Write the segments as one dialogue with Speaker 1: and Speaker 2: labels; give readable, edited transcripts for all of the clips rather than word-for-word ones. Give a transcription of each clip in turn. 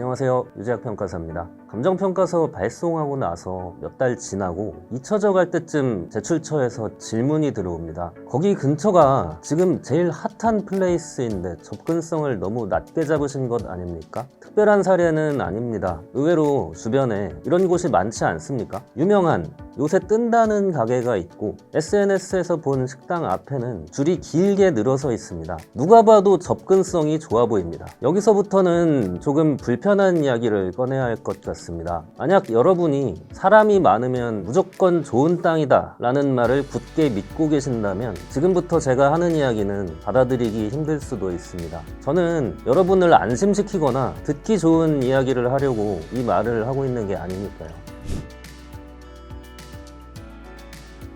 Speaker 1: 안녕하세요, 유재학평가사입니다. 감정평가서 발송하고 나서 몇 달 지나고 잊혀져 갈 때쯤 제출처에서 질문이 들어옵니다. 거기 근처가 지금 제일 핫한 플레이스인데 접근성을 너무 낮게 잡으신 것 아닙니까? 특별한 사례는 아닙니다. 의외로 주변에 이런 곳이 많지 않습니까? 유명한 요새 뜬다는 가게가 있고 SNS에서 본 식당 앞에는 줄이 길게 늘어서 있습니다. 누가 봐도 접근성이 좋아 보입니다. 여기서부터는 조금 불편한 이야기를 꺼내야 할 것 같습니다. 만약 여러분이 사람이 많으면 무조건 좋은 땅이다 라는 말을 굳게 믿고 계신다면 지금부터 제가 하는 이야기는 받아들이기 힘들 수도 있습니다. 저는 여러분을 안심시키거나 듣기 좋은 이야기를 하려고 이 말을 하고 있는 게 아니니까요.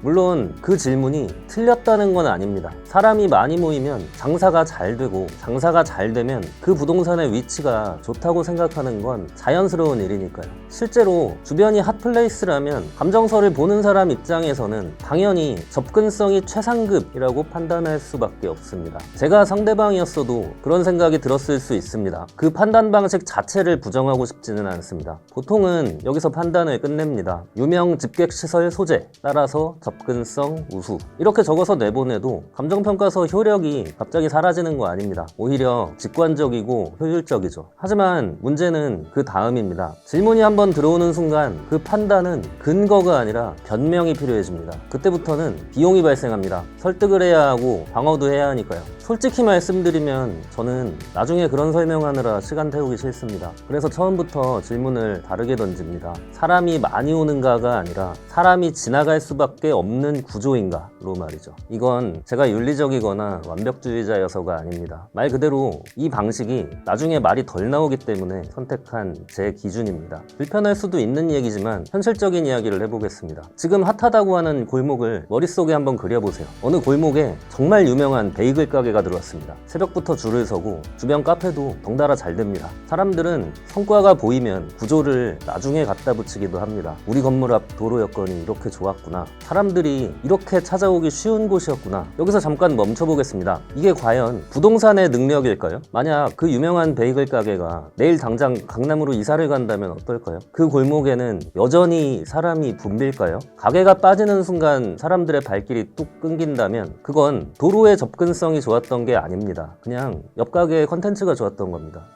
Speaker 1: 물론 그 질문이 틀렸다는 건 아닙니다. 사람이 많이 모이면 장사가 잘 되고 장사가 잘 되면 그 부동산의 위치가 좋다고 생각하는 건 자연스러운 일이니까요. 실제로 주변이 핫플레이스라면 감정서를 보는 사람 입장에서는 당연히 접근성이 최상급이라고 판단할 수밖에 없습니다. 제가 상대방이었어도 그런 생각이 들었을 수 있습니다. 그 판단 방식 자체를 부정하고 싶지는 않습니다. 보통은 여기서 판단을 끝냅니다. 유명 집객시설 소재, 따라서 접근성 우수, 이렇게 적어서 내보내도 감정평가서 효력이 갑자기 사라지는 거 아닙니다. 오히려 직관적이고 효율적이죠. 하지만 문제는 그 다음입니다. 질문이 한번 들어오는 순간 그 판단은 근거가 아니라 변명이 필요해집니다. 그때부터는 비용이 발생합니다. 설득을 해야 하고 방어도 해야 하니까요. 솔직히 말씀드리면 저는 나중에 그런 설명하느라 시간 태우기 싫습니다. 그래서 처음부터 질문을 다르게 던집니다. 사람이 많이 오는가가 아니라 사람이 지나갈 수밖에 없는 구조인가로 말이죠. 이건 제가 윤리적이거나 완벽주의자여서가 아닙니다. 말 그대로 이 방식이 나중에 말이 덜 나오기 때문에 선택한 제 기준입니다. 불편할 수도 있는 얘기지만 현실적인 이야기를 해보겠습니다. 지금 핫하다고 하는 골목을 머릿속에 한번 그려보세요. 어느 골목에 정말 유명한 베이글 가게가 들어왔습니다. 새벽부터 줄을 서고 주변 카페도 덩달아 잘 됩니다. 사람들은 성과가 보이면 구조를 나중에 갖다 붙이기도 합니다. 우리 건물 앞 도로 여건이 이렇게 좋았구나, 사람들이 이렇게 찾아오기 쉬운 곳이었구나. 여기서 잠깐 멈춰보겠습니다. 이게 과연 부동산의 능력일까요? 만약 그 유명한 베이글 가게가 내일 당장 강남으로 이사를 간다면 어떨까요? 그 골목에는 여전히 사람이 붐빌까요? 가게가 빠지는 순간 사람들의 발길이 뚝 끊긴다면 그건 도로의 접근성이 좋았던 게 아닙니다. 그냥 옆 가게의 컨텐츠가 좋았던 겁니다.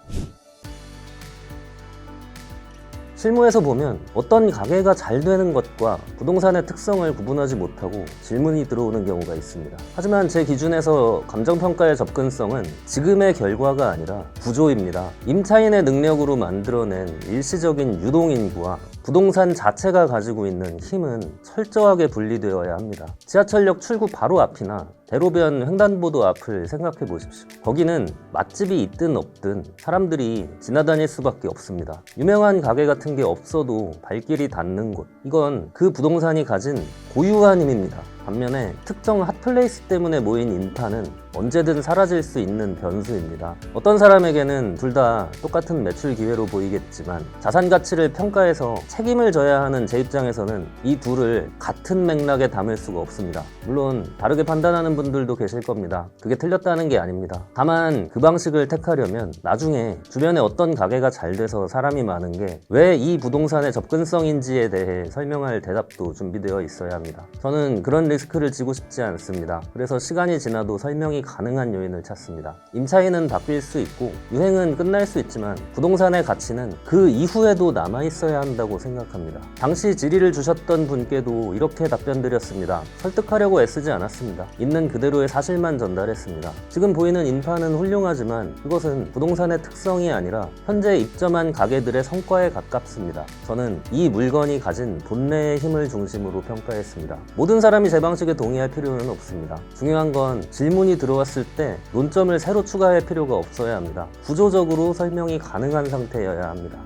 Speaker 1: 실무에서 보면 어떤 가게가 잘 되는 것과 부동산의 특성을 구분하지 못하고 질문이 들어오는 경우가 있습니다. 하지만 제 기준에서 감정평가의 접근성은 지금의 결과가 아니라 구조입니다. 임차인의 능력으로 만들어낸 일시적인 유동인구와 부동산 자체가 가지고 있는 힘은 철저하게 분리되어야 합니다. 지하철역 출구 바로 앞이나 대로변 횡단보도 앞을 생각해 보십시오. 거기는 맛집이 있든 없든 사람들이 지나다닐 수밖에 없습니다. 유명한 가게 같은 게 없어도 발길이 닿는 곳, 이건 그 부동산이 가진 고유한 힘입니다. 반면에 특정 핫플레이스 때문에 모인 인파는 언제든 사라질 수 있는 변수입니다. 어떤 사람에게는 둘 다 똑같은 매출 기회로 보이겠지만 자산 가치를 평가해서 책임을 져야 하는 제 입장에서는 이 둘을 같은 맥락에 담을 수가 없습니다. 물론 다르게 판단하는 분들도 계실 겁니다. 그게 틀렸다는 게 아닙니다. 다만 그 방식을 택하려면 나중에 주변에 어떤 가게가 잘 돼서 사람이 많은 게 왜 이 부동산의 접근성인지에 대해 설명할 대답도 준비되어 있어야 합니다. 저는 그런 리스크를 지고 싶지 않습니다. 그래서 시간이 지나도 설명이 가능한 요인을 찾습니다. 임차인은 바뀔 수 있고 유행은 끝날 수 있지만 부동산의 가치는 그 이후에도 남아있어야 한다고 생각합니다. 당시 질의를 주셨던 분께도 이렇게 답변드렸습니다. 설득하려고 애쓰지 않았습니다. 있는 그대로의 사실만 전달했습니다. 지금 보이는 인파는 훌륭하지만 그것은 부동산의 특성이 아니라 현재 입점한 가게들의 성과에 가깝습니다. 저는 이 물건이 가진 본래의 힘을 중심으로 평가했습니다. 모든 사람이 제 방식에 동의할 필요는 없습니다. 중요한 건 질문이 들어왔을 때 논점을 새로 추가할 필요가 없어야 합니다. 구조적으로 설명이 가능한 상태여야 합니다.